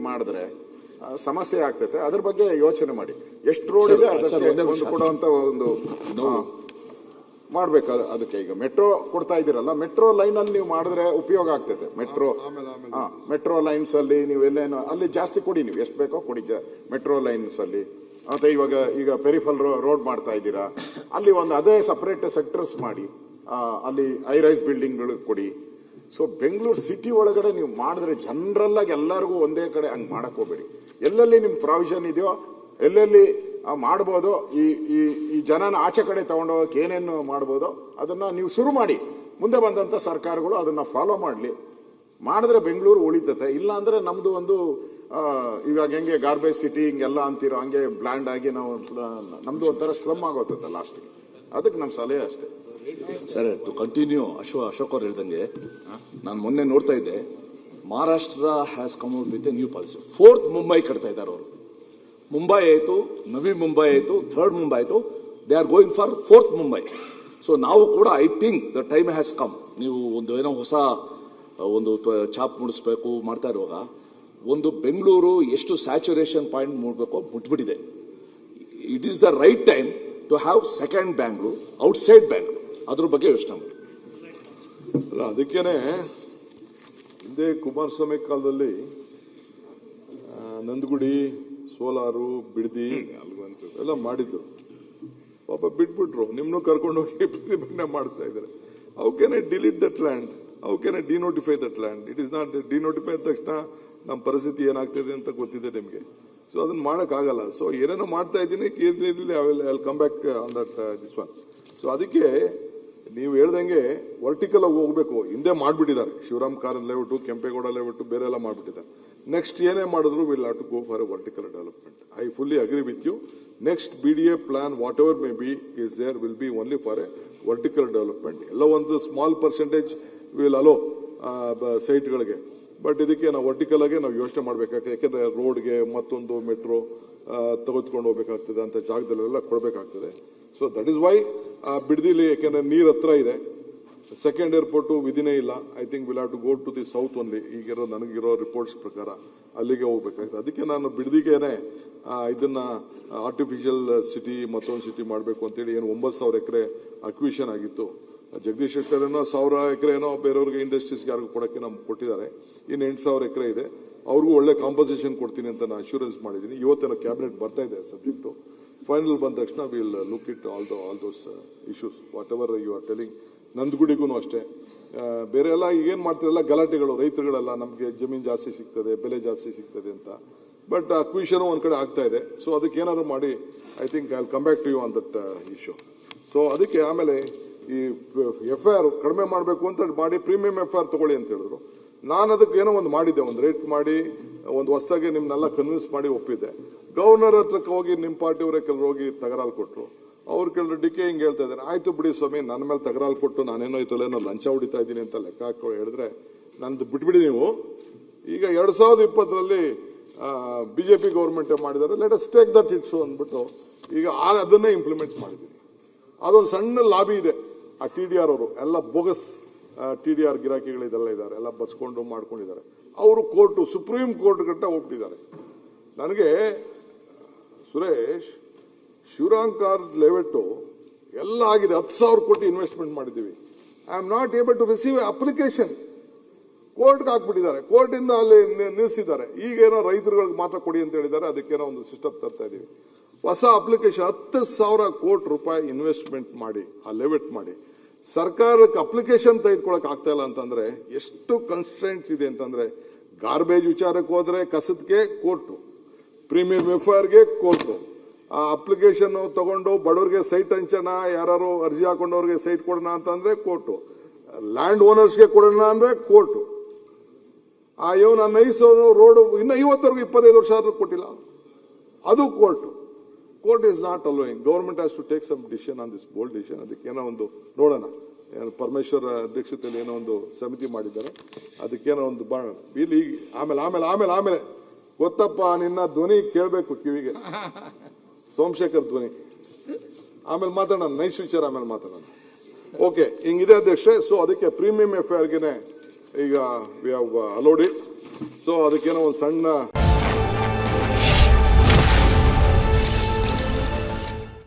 ಮಾಡಿದ್ರೆ ಸಮಸ್ಯೆ ಆಗ್ತೈತೆ. ಅದ್ರ ಬಗ್ಗೆ ಯೋಚನೆ ಮಾಡಿ. ಎಷ್ಟು ರೋಡ್ ಇದೆ ಅದಕ್ಕೆ ಒಂದು ಕೊಡುವಂತ ಒಂದು ಮಾಡ್ಬೇಕು. ಅದಕ್ಕೆ ಈಗ ಮೆಟ್ರೋ ಕೊಡ್ತಾ ಇದ್ದೀರಲ್ಲ, ಮೆಟ್ರೋ ಲೈನ್ ಅಲ್ಲಿ ನೀವು ಮಾಡಿದ್ರೆ ಉಪಯೋಗ ಆಗ್ತೈತೆ. ಮೆಟ್ರೋ ಲೈನ್ಸ್ ಅಲ್ಲಿ ನೀವು ಎಲ್ಲೇನೋ ಅಲ್ಲಿ ಜಾಸ್ತಿ ಕೊಡಿ, ನೀವು ಎಷ್ಟು ಬೇಕೋ ಕೊಡಿ ಮೆಟ್ರೋ ಲೈನ್ಸ್ ಅಲ್ಲಿ. ಮತ್ತೆ ಈಗ ಪೆರಿಫಲ್ ರೋಡ್ ಮಾಡ್ತಾ ಇದ್ದೀರಾ, ಅಲ್ಲಿ ಒಂದು ಅದೇ ಸಪರೇಟ್ ಸೆಕ್ಟರ್ಸ್ ಮಾಡಿ, ಅಲ್ಲಿ ಹೈ ರೈಸ್ ಬಿಲ್ಡಿಂಗ್ಗಳು ಕೊಡಿ. ಸೊ ಬೆಂಗಳೂರು ಸಿಟಿ ಒಳಗಡೆ ನೀವು ಮಾಡಿದ್ರೆ ಜನರಲ್ ಆಗಿ ಎಲ್ಲರಿಗೂ ಒಂದೇ ಕಡೆ ಹಂಗೆ ಮಾಡಕ್ ಹೋಗ್ಬೇಡಿ. ಎಲ್ಲೆಲ್ಲಿ ನಿಮ್ ಪ್ರಾವಿಷನ್ ಇದೆಯೋ ಎಲ್ಲೆಲ್ಲಿ ಮಾಡ್ಬೋದು, ಈ ಜನನ ಆಚೆ ಕಡೆ ತಗೊಂಡೋಗಕ್ಕೆ ಏನೇನು ಮಾಡ್ಬೋದೋ ಅದನ್ನ ನೀವು ಶುರು ಮಾಡಿ. ಮುಂದೆ ಬಂದಂತ ಸರ್ಕಾರಗಳು ಅದನ್ನ ಫಾಲೋ ಮಾಡಿದ್ರೆ ಬೆಂಗಳೂರು ಉಳಿತತೆ. ಇಲ್ಲ ಅಂದ್ರೆ ನಮ್ದು ಒಂದು ಇವಾಗ ಹೆಂಗೆ ಗಾರ್ಬೇಜ್ ಸಿಟಿ ಹಿಂಗೆಲ್ಲ ಅಂತೀರೋ ಹಂಗೆ ಬ್ಲ್ಯಾಂಡ್ ಆಗಿ ನಾವು ನಮ್ದು ಒಂಥರ ಸ್ಲಮ್ ಆಗೋತದೆ ಲಾಸ್ಟ್ಗೆ. ಅದಕ್ಕೆ ನಮ್ಮ ಸಲಹೆ ಅಷ್ಟೇ. ಸರ್, ಟು ಕಂಟಿನ್ಯೂ ಅಶೋಕ್ ಅವ್ರು ಹೇಳ್ದಂಗೆ, ನಾನು ಮೊನ್ನೆ ನೋಡ್ತಾ ಇದ್ದೆ, Maharashtra has come out with A new policy. 4th Mumbai ಕಟ್ತಾ ಇದ್ದಾರೆ ಅವರು. ಮುಂಬೈ ಆಯಿತು, ನವಿ ಮುಂಬೈ ಆಯಿತು, 3rd ಮುಂಬೈ ಆಯಿತು, they are going for 4th Mumbai. So ನಾವು ಕೂಡ I think the time has come. ನೀವು ಒಂದು ಏನೋ ಹೊಸ ಒಂದು ಚಾಪ್ ಮುಡಿಸ್ಬೇಕು ಮಾಡ್ತಾ ಇರುವಾಗ ಒಂದು ಬೆಂಗಳೂರು ಎಷ್ಟು ಸ್ಯಾಚುರೇಷನ್ ಪಾಯಿಂಟ್ ಮುಟ್ಬೇಕು ಮುಟ್ಬಿಟ್ಟಿದೆ. It is the right time to have second Bangalore outside Bangalore. ಅದ್ರ ಬಗ್ಗೆ ಯೋಚನೆ ಮಾಡಿ. ಅದಕ್ಕೇನೆ ಹಿಂದೆ ಕುಮಾರಸ್ವಾಮಿ ಕಾಲದಲ್ಲಿ ನಂದಗುಡಿ, ಸೋಲಾರು, ಬಿಡದಿ ಎಲ್ಲ ಮಾಡಿದ್ರು. ಪಾಪ ಬಿಟ್ಬಿಟ್ರು. ನಿಮ್ಮನ್ನು ಕರ್ಕೊಂಡೋಗಿ ಪ್ರತಿಭಟನೆ ಮಾಡ್ತಾ ಇದ್ದಾರೆ. How can I delete that land? How can I denotify that land? It is not denotify ಆದ ತಕ್ಷಣ ನಮ್ಮ ಪರಿಸ್ಥಿತಿ ಏನಾಗ್ತಿದೆ ಅಂತ ಗೊತ್ತಿದೆ ನಿಮಗೆ. ಸೊ ಅದನ್ನ ಮಾಡೋಕ್ಕಾಗಲ್ಲ. ಸೊ ಏನೇನೋ ಮಾಡ್ತಾ ಇದ್ದೀನಿ, I come back on that this one. So ಅದಕ್ಕೆ ನೀವು ಹೇಳ್ದಂಗೆ ವರ್ಟಿಕಲ್ ಆಗಿ ಹೋಗ್ಬೇಕು. ಹಿಂದೆ ಮಾಡ್ಬಿಟ್ಟಿದ್ದಾರೆ, ಶಿವರಾಮ್ ಕಾರಂತ್ ಲೇಔಟ್, ಕೆಂಪೇಗೌಡ ಲೇಔಟ್, ಬೇರೆ ಎಲ್ಲ ಮಾಡ್ಬಿಟ್ಟಿದ್ದಾರೆ. ನೆಕ್ಸ್ಟ್ ಏನೇ ಮಾಡಿದ್ರು will have to go for a vertical development. I fully agree with you. Next BDA plan whatever may be is there will be only for a vertical development. ಎಲ್ಲ ಒಂದು small percentage will allow ಸೈಟ್ಗಳಿಗೆ. But ಇದಕ್ಕೆ ನಾವು vertical ಆಗಿ ನಾವು ಯೋಚನೆ ಮಾಡಬೇಕಾಗ್ತದೆ. ಯಾಕೆಂದ್ರೆ ರೋಡ್ಗೆ ಮತ್ತೊಂದು ಮೆಟ್ರೋ ತೆಗೆದುಕೊಂಡು ಹೋಗ್ಬೇಕಾಗ್ತದೆ, ಅಂತ ಜಾಗದಲ್ಲೆಲ್ಲ ಕೊಡಬೇಕಾಗ್ತದೆ. ಸೊ ದಟ್ ಇಸ್ ವೈ ಬಿಡದಿಲಿ, ಯಾಕೆಂದ್ರೆ ನೀರ್ ಹತ್ರ ಇದೆ, ಸೆಕೆಂಡ್ ಏರ್ಪೋರ್ಟ್ ವಿದಿನೇ ಇಲ್ಲ. I think will have to go to the south only. ಈಗಿರೋ ನನಗಿರೋ ರಿಪೋರ್ಟ್ಸ್ ಪ್ರಕಾರ ಅಲ್ಲಿಗೆ ಹೋಗ್ಬೇಕಾಗ್ತದೆ. ಅದಕ್ಕೆ ನಾನು ಬಿಡದಿಗೇನೆ ಇದನ್ನ ಆರ್ಟಿಫಿಷಿಯಲ್ ಸಿಟಿ ಮತ್ತೊಂದು ಸಿಟಿ ಮಾಡಬೇಕು ಅಂತೇಳಿ ಏನು 9,000 ಎಕರೆ ಅಕ್ವಿಷನ್ ಆಗಿತ್ತು. ಜಗದೀಶ್ ಶೆಟ್ಟರ್ ಏನೋ 1,000 ಎಕರೆ ಏನೋ ಬೇರೆಯವ್ರಿಗೆ ಇಂಡಸ್ಟ್ರೀಸ್ಗೆ ಯಾರಿಗೂ ಕೊಡೋಕ್ಕೆ ನಮ್ಗೆ ಕೊಟ್ಟಿದ್ದಾರೆ. ಇನ್ನು 8,000 ಎಕರೆ ಇದೆ. ಅವ್ರಿಗೂ ಒಳ್ಳೆ ಕಾಂಪನ್ಸೇಷನ್ ಕೊಡ್ತೀನಿ ಅಂತ ನಾನು ಅಶ್ಯೂರೆನ್ಸ್ ಮಾಡಿದ್ದೀನಿ. ಇವತ್ತೇನೋ ಕ್ಯಾಬಿನೆಟ್ ಬರ್ತಾ ಇದೆ ಸಬ್ಜೆಕ್ಟು. ಫೈನಲ್ ಬಂದ ತಕ್ಷಣ will look it all those issues whatever you are telling. ನಂದಗುಡಿಗೂ ಅಷ್ಟೇ. ಬೇರೆ ಎಲ್ಲ ಈಗೇನು ಮಾಡ್ತಿರಲ್ಲ ಗಲಾಟೆಗಳು, ರೈತರುಗಳೆಲ್ಲ ನಮಗೆ ಜಮೀನು ಜಾಸ್ತಿ ಸಿಗ್ತದೆ, ಬೆಲೆ ಜಾಸ್ತಿ ಸಿಗ್ತದೆ ಅಂತ. ಬಟ್ ಅಕ್ವಿಷನ್ ಒಂದ್ ಕಡೆ ಆಗ್ತಾ ಇದೆ. ಸೊ ಅದಕ್ಕೆ ಏನಾದ್ರು ಮಾಡಿ, I think I will come back to you on that issue. So ಅದಕ್ಕೆ ಆಮೇಲೆ ಈ FIR ಕಡಿಮೆ ಮಾಡಬೇಕು ಅಂತ ಮಾಡಿ ಪ್ರೀಮಿಯಂ FIR ತಗೊಳ್ಳಿ ಅಂತ ಹೇಳಿದ್ರು. ನಾನು ಅದಕ್ಕೆ ಏನೋ ಒಂದು ಮಾಡಿದ್ದೆ, ಒಂದು ರೇಟ್ ಮಾಡಿ ಒಂದು ಹೊಸದಾಗಿ ನಿಮ್ನೆಲ್ಲ ಕನ್ವಿನ್ಸ್ ಮಾಡಿ ಒಪ್ಪಿದ್ದೆ. ಗವರ್ನರ್ ಹತ್ರಕ್ಕೆ ಹೋಗಿ ನಿಮ್ಮ ಪಾರ್ಟಿಯವರೇ ಕೆಲವರು ಹೋಗಿ ತಗರಾಲು ಕೊಟ್ಟರು. ಅವ್ರು ಕೆಲವರು DK ಹಿಂಗೆ ಹೇಳ್ತಾ ಇದ್ದಾರೆ. ಆಯ್ತು ಬಿಡಿ ಸ್ವಾಮಿ, ನನ್ನ ಮೇಲೆ ತಗರಾಲು ಕೊಟ್ಟು ನಾನೇನೋ ಇದ್ರಲ್ಲೇನೋ ಲಂಚ ಹೊಡಿತಾ ಇದ್ದೀನಿ ಅಂತ ಲೆಕ್ಕ ಹಾಕೋ ಹೇಳಿದ್ರೆ ನಂದು ಬಿಟ್ಬಿಡಿ ನೀವು. ಈಗ 2020ರಲ್ಲಿ BJP ಗೌರ್ಮೆಂಟ್ ಮಾಡಿದ್ದಾರೆ. Let us take that it's ಅಂದ್ಬಿಟ್ಟು ಈಗ ಅದನ್ನೇ ಇಂಪ್ಲಿಮೆಂಟ್ ಮಾಡಿದ್ದೀನಿ. ಅದೊಂದು ಸಣ್ಣ ಲಾಬಿ ಇದೆ. ಆ TDR ಅವರು ಎಲ್ಲ ಬೋಗಸ್ TDR ಗಿರಾಕಿಗಳಿದೆಲ್ಲ ಇದ್ದಾರೆ, ಎಲ್ಲ ಬಸ್ಕೊಂಡು ಮಾಡ್ಕೊಂಡಿದ್ದಾರೆ. ಅವರು ಕೋರ್ಟು, ಸುಪ್ರೀಂ ಕೋರ್ಟ್ ಗಂಟ ಹೋಗ್ಬಿಟ್ಟಿದ್ದಾರೆ. ನನಗೆ ಸುರೇಶ್, ಶಿವರಾಮ್ ಕಾರಂತ್ ಲೇಔಟ್ ಎಲ್ಲ ಆಗಿದೆ, 10,000 ಕೋಟಿ ಇನ್ವೆಸ್ಟ್ಮೆಂಟ್ ಮಾಡಿದ್ದೀವಿ. I am not able to receive application. ಕೋರ್ಟ್ಗೆ ಹಾಕ್ಬಿಟ್ಟಿದ್ದಾರೆ, ಕೋರ್ಟಿಂದ ಅಲ್ಲಿ ನಿಲ್ಲಿಸಿದ್ದಾರೆ. ಈಗೇನೋ ರೈತರುಗಳಿಗೆ ಮಾತ್ರ ಕೊಡಿ ಅಂತ ಹೇಳಿದ್ದಾರೆ. ಅದಕ್ಕೇನೋ ಒಂದು ಸಿಸ್ಟಮ್ ತರ್ತಾ ಇದೀವಿ. ಹೊಸ ಅಪ್ಲಿಕೇಶನ್ 10,000 ಕೋಟಿ ರೂಪಾಯಿ ಇನ್ವೆಸ್ಟ್ಮೆಂಟ್ ಮಾಡಿ ಆ ಲೇಔಟ್ ಮಾಡಿ ಸರ್ಕಾರಕ್ಕೆ ಅಪ್ಲಿಕೇಶನ್ ತೆಗೆದುಕೊಳ್ಳಕ್ ಆಗ್ತಾ ಇಲ್ಲ ಅಂತಂದ್ರೆ ಎಷ್ಟು ಕನ್ಸ್ಟ್ರೆಂಟ್ಸ್ ಇದೆ ಅಂತಂದ್ರೆ, ಗಾರ್ಬೇಜ್ ವಿಚಾರಕ್ಕೆ ಹೋದ್ರೆ ಕಸದ್ಗೆ ಕೋರ್ಟು, ಪ್ರೀಮಿಯಂ FIRಗೆ ಕೋರ್ಟು, ಆ ಅಪ್ಲಿಕೇಶನ್ ತಗೊಂಡು ಬಡವರಿಗೆ ಸೈಟ್ ಹಂಚೋಣ, ಯಾರು ಅರ್ಜಿ ಹಾಕೊಂಡವ್ರಿಗೆ ಸೈಟ್ ಕೊಡೋಣ ಅಂತಂದ್ರೆ ಕೋರ್ಟು, ಲ್ಯಾಂಡ್ ಓನರ್ಸ್ಗೆ ಕೊಡೋಣ ಅಂದ್ರೆ ಕೋರ್ಟು. ಆ ಇವನ ನೈಸ್ ರೋಡ್ ಇನ್ನು 50ವರೆಗೂ 25 ವರ್ಷ ಆದ್ರೂ ಕೊಟ್ಟಿಲ್ಲ, ಅದು court. Court is not allowing. Government has to take some decision on this bold decision. ಅದಕ್ಕೇನೋ ಒಂದು ನೋಡೋಣ. ಪರಮೇಶ್ವರ್ ಅಧ್ಯಕ್ಷತೆಯಲ್ಲಿ ಏನೋ ಒಂದು ಸಮಿತಿ ಮಾಡಿದ್ದಾರೆ, ಅದಕ್ಕೇನೋ ಒಂದು ಇಲ್ಲಿ ಆಮೇಲೆ ಆಮೇಲೆ ಆಮೇಲೆ ಆಮೇಲೆ ಗೊತ್ತಪ್ಪ, ನಿನ್ನ ಧ್ವನಿ ಕೇಳಬೇಕು ಕಿವಿಗೆ, ಸೋಮಶೇಖರ್ ಧ್ವನಿ. ಆಮೇಲೆ ಮಾತಾಡೋಣ, ನೈಸ್ ವಿಚಾರ ಆಮೇಲೆ ಮಾತಾಡೋಣ. ಓಕೆ, ಹಿಂಗಿದೆ ಅಧ್ಯಕ್ಷೆ. ಸೊ ಅದಕ್ಕೆ ಪ್ರೀಮಿಯಂ FIRಗೆ ಈಗ we have allowed it. So ಅದಕ್ಕೇನೋ ಒಂದು ಸಣ್ಣ